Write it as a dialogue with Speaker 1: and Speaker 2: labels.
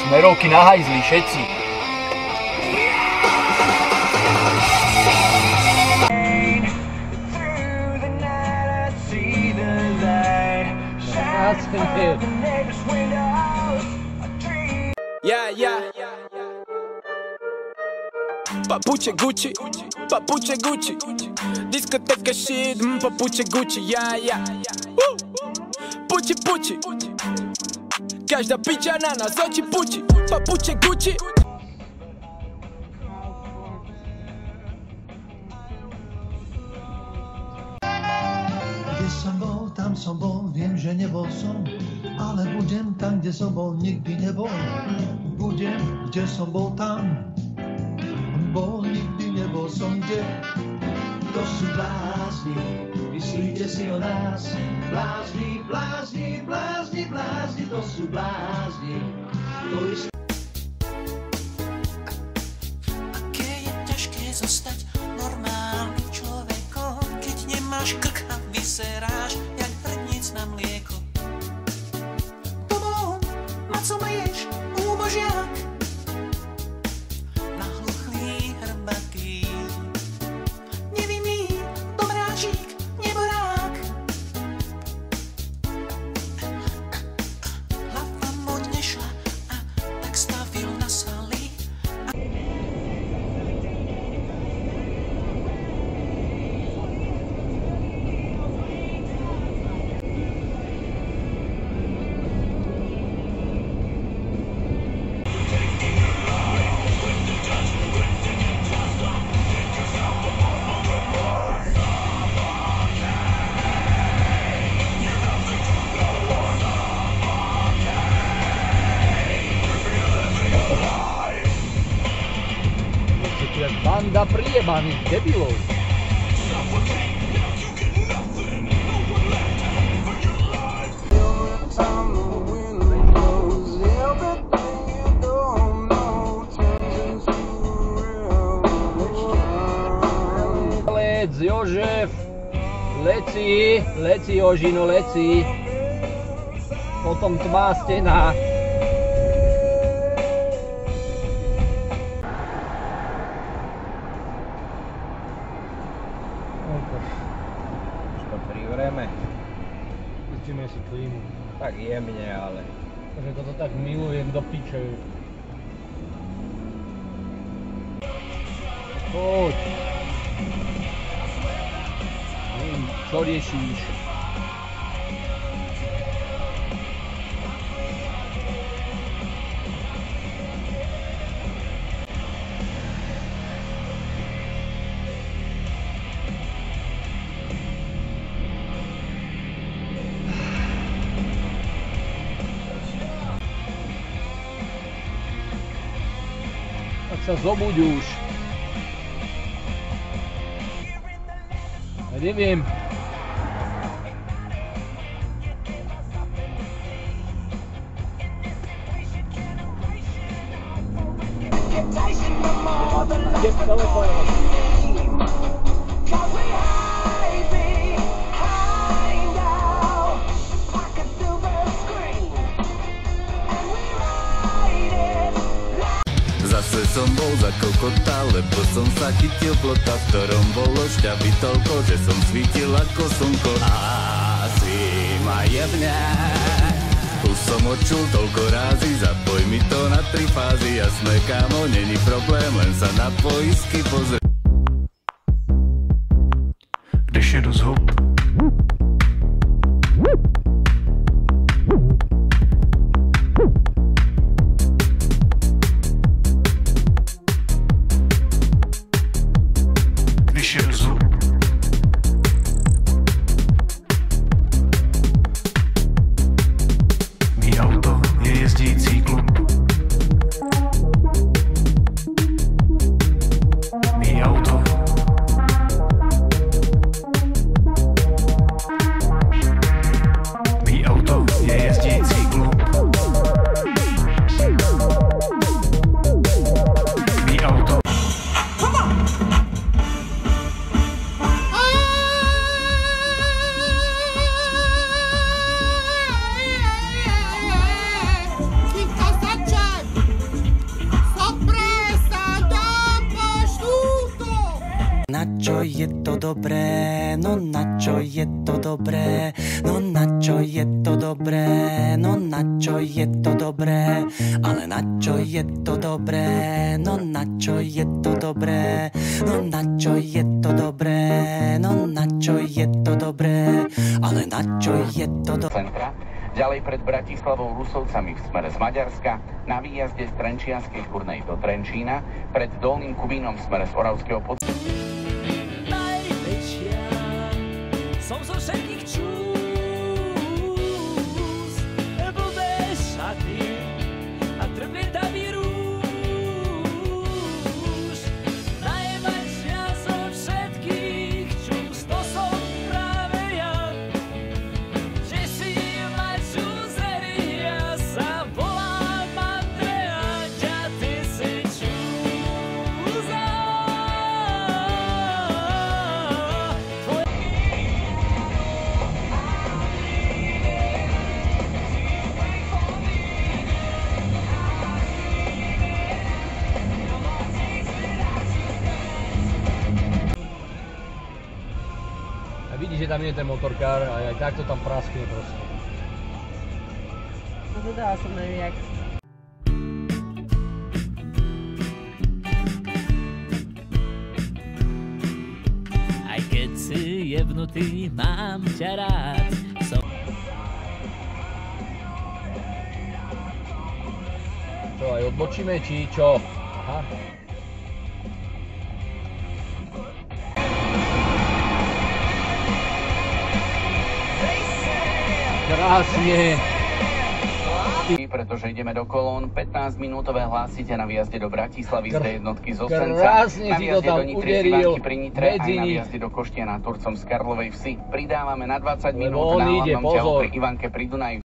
Speaker 1: Smerovky na hajzli, všetci.
Speaker 2: Papuče Gucci, papuče Gucci, diskoteka shit, papuče Gucci, Puči, puči, každá piča na nás oči puči, papuče Gucci.
Speaker 3: Kde som bol, tam som bol, viem, že nebol som, ale budem tam, kde som bol, nikdy nebol. Budem, kde som bol, tam bol, nikdy nebol som kde. To sú blázni, myslíte si o nás. Blázni, blázni, blázni, blázni, to sú blázni.
Speaker 4: Aké je ťažké zostať normálnym človekom, keď nemáš krk a vyseráš jak hrdnic na mlieko. Pobolom, ma co mlieš, úbožiak, nahluchlý hrbatý, nevinný dobráčik, neborák. Hlava mu nešla a tak stavil na svaly.
Speaker 1: Banda priebaných debilov. Lec, Jožef, leci Jožino, leci. Potom tmá stena.
Speaker 5: Privreme.
Speaker 1: Pustíme si klímu.
Speaker 5: Tak jemne, ale.
Speaker 1: Takže toto tak milujem do piče. Poď. Neviem, čo riešíš? Tak sa zobuď už. Ja neviem. Kde telefón?
Speaker 6: Zase som bol za kokota, lebo som sa chytil plota, v ktorom bolo šťavy toľko, že som svítil ako slnko. Asi ma jebne. Už som odčul toľko rázy, zapoj mi to na 3 fázy. Jasné kámo, není problém, len sa na poisky pozrie. Když jedu z hub,
Speaker 7: dobré, no na čo je to dobré, no na čo je to dobré, no na čo je to dobré, ale na čo je to dobré, no na čo je to dobré, no na čo je to dobré, no na čo je to dobré, ale na čo je to dobré.
Speaker 8: Centra, ďalej pred Bratislavou Rusovcami v smere z Maďarska, na výjazde z Trenčianskej Kurnej do Trenčína, pred Dolným Kubínom v smere z Oravského pod...
Speaker 2: Najväčšia som zo všetkých čús, blbé šaty a trblietavý rúž. Najväčšia zo všetkých čús, to som práve ja. Že si ma čúzeri, ja sa volám Andrea, ťa ty si čúza.
Speaker 1: A vidíš, že tam je ten motorkár a aj takto tam praskne proste.
Speaker 9: No to dala som neviem jak.
Speaker 2: Aj keď si jebnutý, mám ťa rád.
Speaker 1: Čo, aj odbočíme, či čo? Aha. Krásne.
Speaker 8: Pretože ideme do kolón, 15-minútové hlásite na výjazde do Bratislavy z D1 zo Senca,
Speaker 1: Krásne
Speaker 8: na
Speaker 1: si to
Speaker 8: výjazde
Speaker 1: tam
Speaker 8: do Nitry z
Speaker 1: uderil
Speaker 8: Ivanky pri Nitre, aj
Speaker 1: medzi
Speaker 8: na
Speaker 1: nich.
Speaker 8: výjazde do Koštiana Turcom z Karlovej Vsi. Pridávame na 20
Speaker 1: Lebo
Speaker 8: minút
Speaker 1: on
Speaker 8: na
Speaker 1: ide,
Speaker 8: hlavnom ťahu
Speaker 1: pozor.
Speaker 8: pri Ivanke pri Dunaji.